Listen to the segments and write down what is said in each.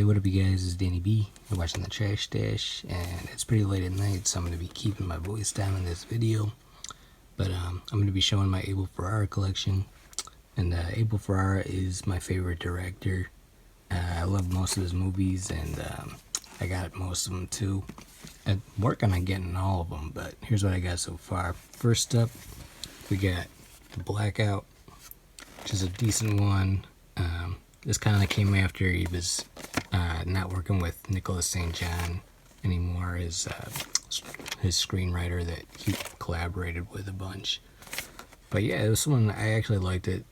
Hey, what up you guys, it's Danny B. You're watching the Trash Stash, and it's pretty late at night, so I'm going to be keeping my voice down in this video. But I'm going to be showing my Abel Ferrara collection, and Abel Ferrara is my favorite director. I love most of his movies, and I got most of them too. I'm working on getting all of them, but here's what I got so far. First up, we got The Blackout, which is a decent one. This kind of came after he was not working with Nicholas St. John anymore, his screenwriter that he collaborated with a bunch. But yeah, this one, I actually liked it.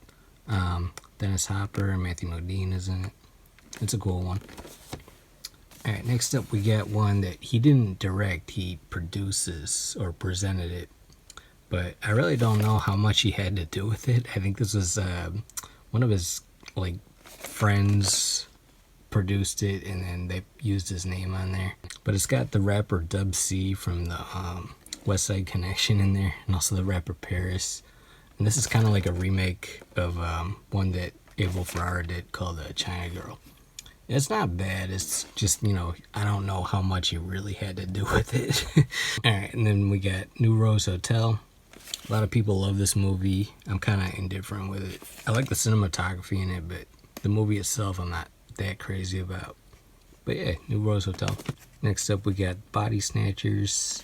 Dennis Hopper and Matthew Modine is in it. It's a cool one. Alright, next up we got one that he didn't direct, he produces or presented it. But I really don't know how much he had to do with it. I think this was one of his friends produced it, and then they used his name on there. But it's got the rapper Dub C from the West Side Connection in there, and also the rapper Paris. And this is kind of like a remake of one that Abel Ferrara did called China Girl. It's not bad, it's just, I don't know how much he really had to do with it. Alright, and then we got New Rose Hotel. A lot of people love this movie. I'm kind of indifferent with it. I like the cinematography in it, but the movie itself I'm not that crazy about. But yeah, New Rose Hotel. Next up we got Body Snatchers.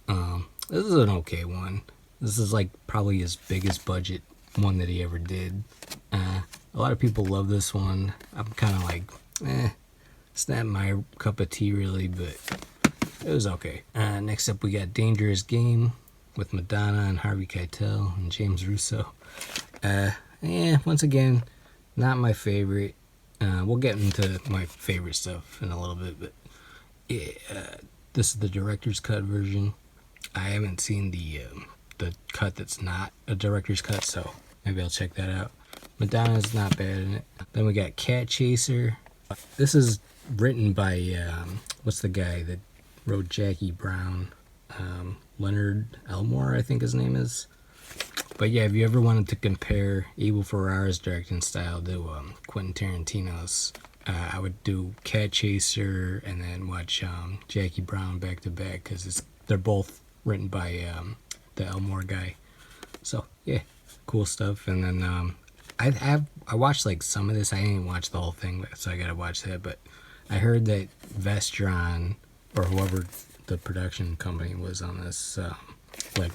This is an okay one. This is probably his biggest budget one that he ever did. A lot of people love this one. I'm kind of it's not my cup of tea really, but it was okay. Next up we got Dangerous Game with Madonna and Harvey Keitel and James Russo. Once again, not my favorite. We'll get into my favorite stuff in a little bit, but yeah, this is the director's cut version. I haven't seen the cut that's not a director's cut, so maybe I'll check that out. Madonna's not bad in it. Then we got Cat Chaser. This is written by what's the guy that wrote Jackie Brown? Leonard Elmore, I think his name is. But yeah, if you ever wanted to compare Abel Ferrara's directing style to Quentin Tarantino's, I would do Cat Chaser and then watch Jackie Brown back to back, because they're both written by the Elmore guy. So yeah, cool stuff. And then I watched some of this. I didn't watch the whole thing, so I gotta watch that. But I heard that Vestron, or whoever the production company was on this,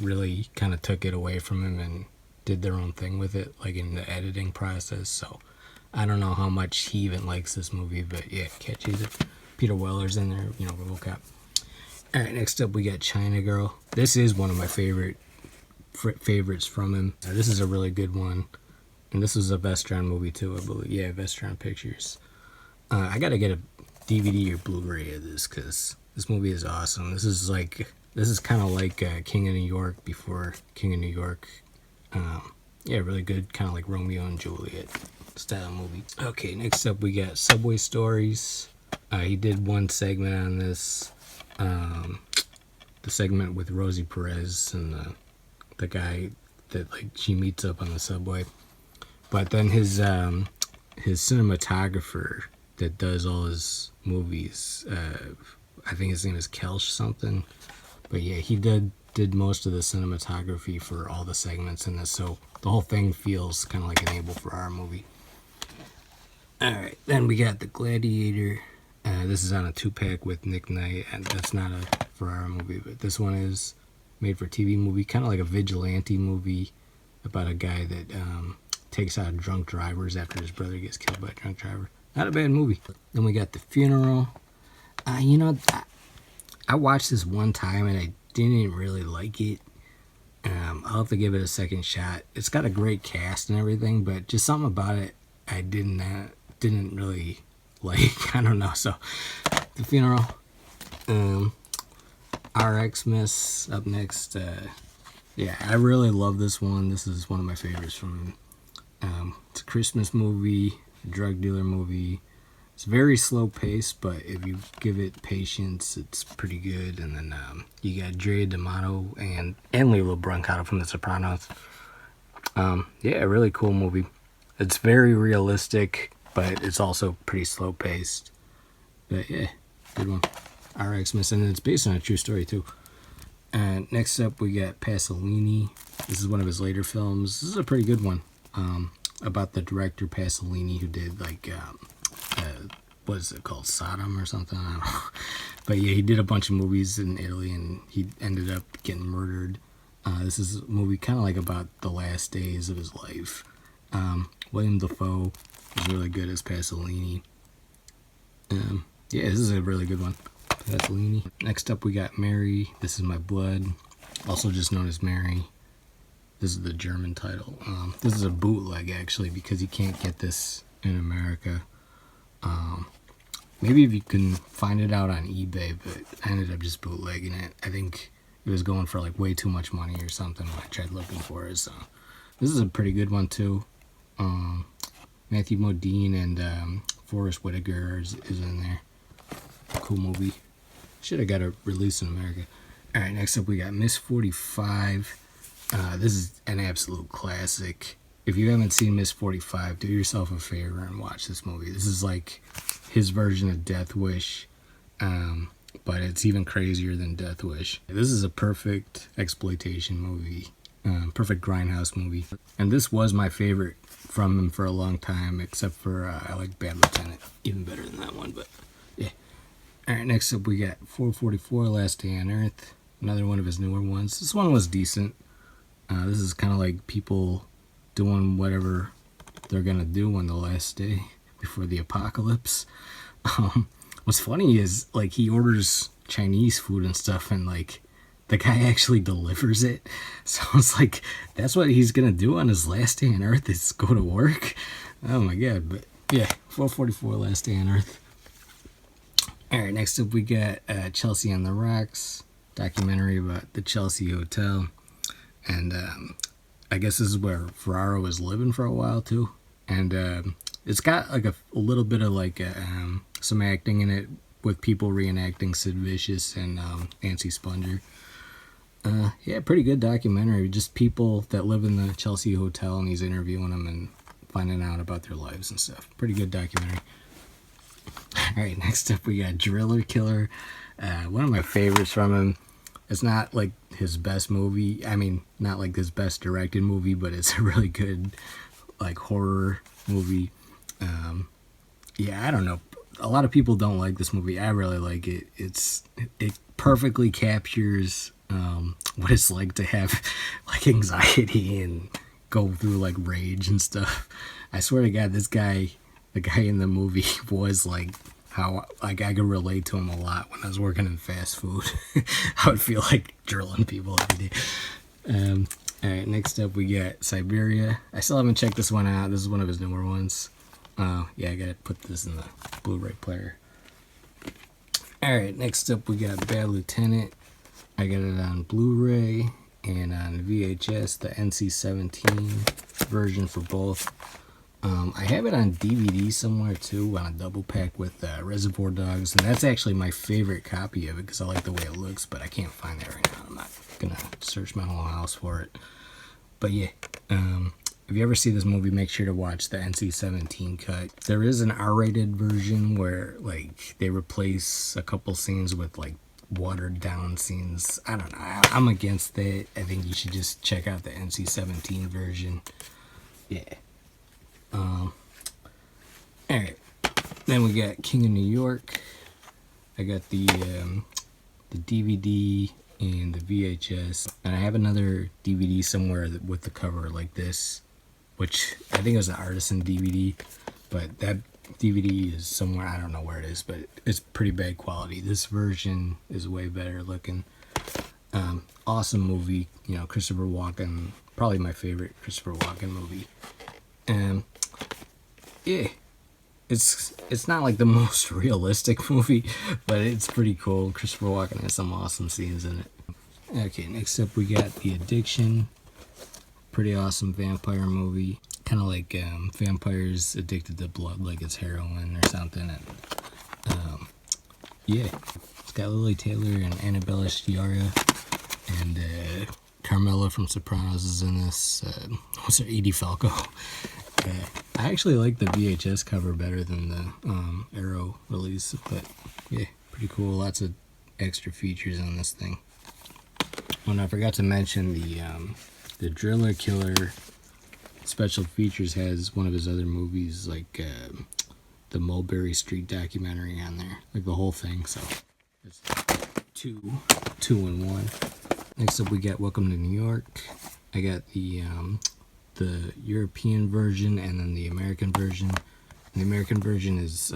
really kind of took it away from him and did their own thing with it, in the editing process. So I don't know how much he even likes this movie, but yeah, Cat Chaser. Peter Weller's in there, RoboCop. Alright, next up we got China Girl. This is one of my favorites from him. This is a really good one. And this was a Vestron movie too, I believe. Yeah, Vestron Pictures. I gotta get a DVD or Blu-ray of this, because this movie is awesome. This is kind of like King of New York before King of New York. Yeah, really good, kind of like Romeo and Juliet style movie. Okay, next up we got Subway Stories. He did one segment on this. The segment with Rosie Perez and the guy that she meets up on the subway. But then his cinematographer that does all his movies, I think his name is Kelch something. But yeah, he did most of the cinematography for all the segments in this, so the whole thing feels kind of like an Abel Ferrara movie. Alright, then we got The Gladiator. This is on a 2-pack with Nick Knight, and that's not a Ferrara movie, but this one is made for TV movie, kind of like a vigilante movie about a guy that takes out drunk drivers after his brother gets killed by a drunk driver. Not a bad movie. Then we got The Funeral. I watched this one time and I didn't really like it. I'll have to give it a second shot. It's got a great cast and everything, but just something about it I didn't really like. I don't know. So The Funeral. RX Miss up next. Yeah, I really love this one. This is one of my favorites from him. It's a Christmas movie, a drug dealer movie. It's very slow paced, but if you give it patience, it's pretty good. And then you got Drea D'Amato and Lilo Brancato from The Sopranos. Yeah, a really cool movie. It's very realistic, but it's also pretty slow paced. But yeah, good one. RXmas, and it's based on a true story too. And next up we got Pasolini. This is one of his later films. This is a pretty good one. About the director Pasolini, who did like what is it called, Sodom or something? I don't know. But yeah, he did a bunch of movies in Italy, and he ended up getting murdered. This is a movie kind of like about the last days of his life. William Dafoe is really good as Pasolini. Yeah, this is a really good one. Pasolini. Next up we got Mary, This Is My Blood, also just known as Mary. This is the German title. This is a bootleg actually, because you can't get this in America. Maybe if you can find it out on eBay, but I ended up just bootlegging it. I think it was going for like way too much money or something when I tried looking for it. So this is a pretty good one too. Matthew Modine and Forrest Whitaker is in there. Cool movie. Should have got a release in America. Alright, next up we got Miss 45. This is an absolute classic. If you haven't seen Miss 45, do yourself a favor and watch this movie. This is like his version of Death Wish, but it's even crazier than Death Wish. This is a perfect exploitation movie, perfect grindhouse movie. And this was my favorite from him for a long time, except for I like Bad Lieutenant even better than that one, but yeah. Alright, next up we got 444, Last Day on Earth, another one of his newer ones. This one was decent. This is kind of like people doing whatever they're gonna do on the last day before the apocalypse. What's funny is like he orders Chinese food and stuff, and like the guy actually delivers it. So it's like that's what he's gonna do on his last day on Earth, is go to work. Oh my god. But yeah, 444, Last Day on Earth. Alright, next up we got Chelsea on the Rocks, documentary about the Chelsea Hotel. And I guess this is where Ferrara was living for a while too. And it's got like a little bit of like some acting in it, with people reenacting Sid Vicious and Nancy Spungen. Yeah, pretty good documentary. Just people that live in the Chelsea Hotel, and he's interviewing them and finding out about their lives and stuff. Pretty good documentary. Alright, next up we got Driller Killer. One of my favorites from him. It's not like his best movie. I mean, not like his best directed movie, but it's a really good like horror movie. Yeah, I don't know. A lot of people don't like this movie. I really like it. It perfectly captures what it's like to have like anxiety and go through like rage and stuff. I swear to God, the guy in the movie was like how like I could relate to him a lot when I was working in fast food. I would feel like drilling people every day. Alright, next up we got Siberia. I still haven't checked this one out. This is one of his newer ones. Yeah, I gotta put this in the Blu-ray player. Alright, next up we got Bad Lieutenant. I got it on Blu-ray and on VHS, the NC-17 version for both. I have it on DVD somewhere too, on a double pack with Reservoir Dogs, and that's actually my favorite copy of it because I like the way it looks, but I can't find that right now. I'm not gonna search my whole house for it. But yeah, if you ever see this movie, make sure to watch the NC-17 cut. There is an R-rated version where like they replace a couple scenes with like watered down scenes. I don't know. I'm against that. I think you should just check out the NC-17 version. Yeah. Alright, then we got King of New York. I got the DVD and the VHS, and I have another DVD somewhere with the cover like this, which I think it was an artisan DVD, but that DVD is somewhere, I don't know where it is, but it's pretty bad quality. This version is way better looking. Awesome movie, you know, Christopher Walken, probably my favorite Christopher Walken movie. Yeah, it's not like the most realistic movie, but it's pretty cool. Christopher Walken has some awesome scenes in it. Okay, next up we got The Addiction. Pretty awesome vampire movie. Kind of like vampires addicted to blood, like it's heroin or something. And yeah, it's got Lily Taylor and Annabella Sciorra, and Carmela from Sopranos is in this. What's her? Edie Falco. I actually like the VHS cover better than the Arrow release, but yeah, pretty cool. Lots of extra features on this thing. Oh, and I forgot to mention the Driller Killer special features has one of his other movies, like the Mulberry Street documentary on there, like the whole thing. So it's two in one. Next up, we got Welcome to New York. I got the European version and then the American version. And the American version is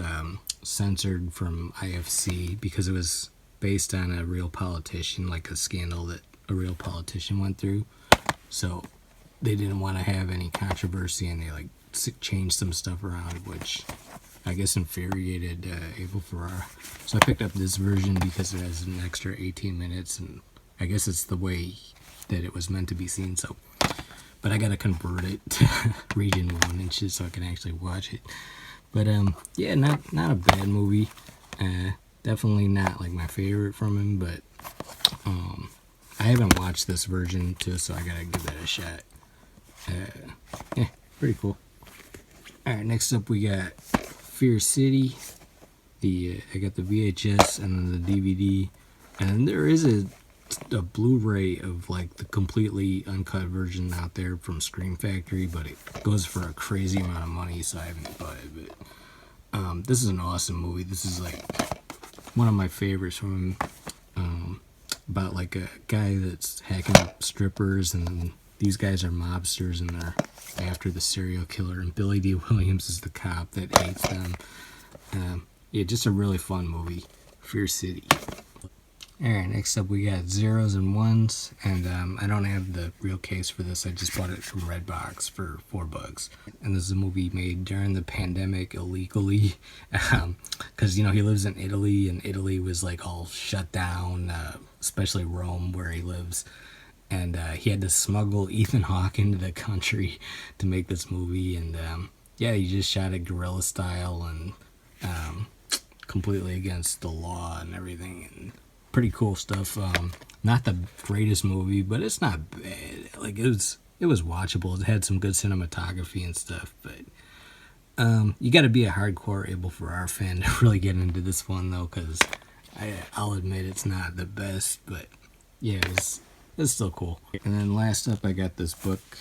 censored from IFC because it was based on a real politician, like a scandal that a real politician went through. So they didn't want to have any controversy, and they like changed some stuff around, which I guess infuriated Abel Ferrara. So I picked up this version because it has an extra 18 minutes, and I guess it's the way that it was meant to be seen. So, but I gotta convert it to region 1 and shit so I can actually watch it. But yeah, not a bad movie. Definitely not like my favorite from him, but I haven't watched this version too, so I gotta give that a shot. Yeah, pretty cool. Alright, next up we got Fear City. I got the VHS and then the DVD, and there is a Blu-ray of like the completely uncut version out there from Scream Factory, but it goes for a crazy amount of money, so I haven't bought it. But this is an awesome movie. This is like one of my favorites from him, about like a guy that's hacking up strippers, and then these guys are mobsters and they're after the serial killer, and Billy D. Williams is the cop that hates them. Yeah, just a really fun movie, Fear City. Alright, next up we got Zeros and Ones, and I don't have the real case for this. I just bought it from Redbox for $4. And this is a movie made during the pandemic illegally, because you know he lives in Italy, and Italy was like all shut down, especially Rome where he lives, and he had to smuggle Ethan Hawke into the country to make this movie. And yeah, he just shot it guerrilla style and completely against the law and everything, and pretty cool stuff. Not the greatest movie, but it's not bad. Like it was watchable. It had some good cinematography and stuff, but you got to be a hardcore Abel Ferrara fan to really get into this one though, because I'll admit it's not the best, but yeah, it's still cool. And then last up, I got this book,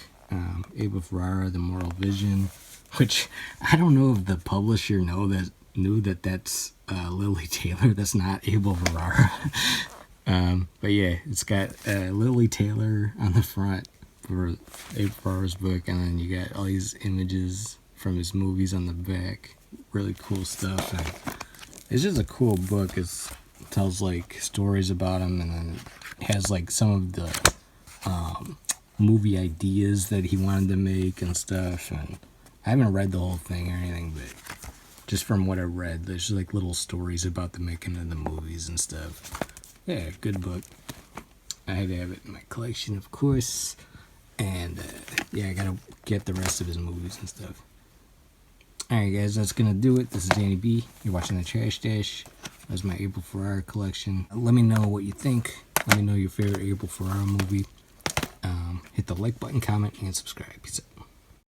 Abel Ferrara, The Moral Vision, which I don't know if the publisher knew that that's Lily Taylor. That's not Abel Ferrara. But yeah, it's got Lily Taylor on the front for Abel Ferrara's book, and then you got all these images from his movies on the back. Really cool stuff. And it's just a cool book. It tells like stories about him, and then it has like some of the movie ideas that he wanted to make and stuff. And I haven't read the whole thing or anything, but just from what I read, there's like little stories about the making of the movies and stuff. Yeah, good book. I had to have it in my collection, of course. And yeah, I gotta get the rest of his movies and stuff. Alright guys, that's gonna do it. This is Danny B. You're watching the Trash Dash. That's my Abel Ferrara collection. Let me know what you think. Let me know your favorite Abel Ferrara movie. Hit the like button, comment, and subscribe. Peace out.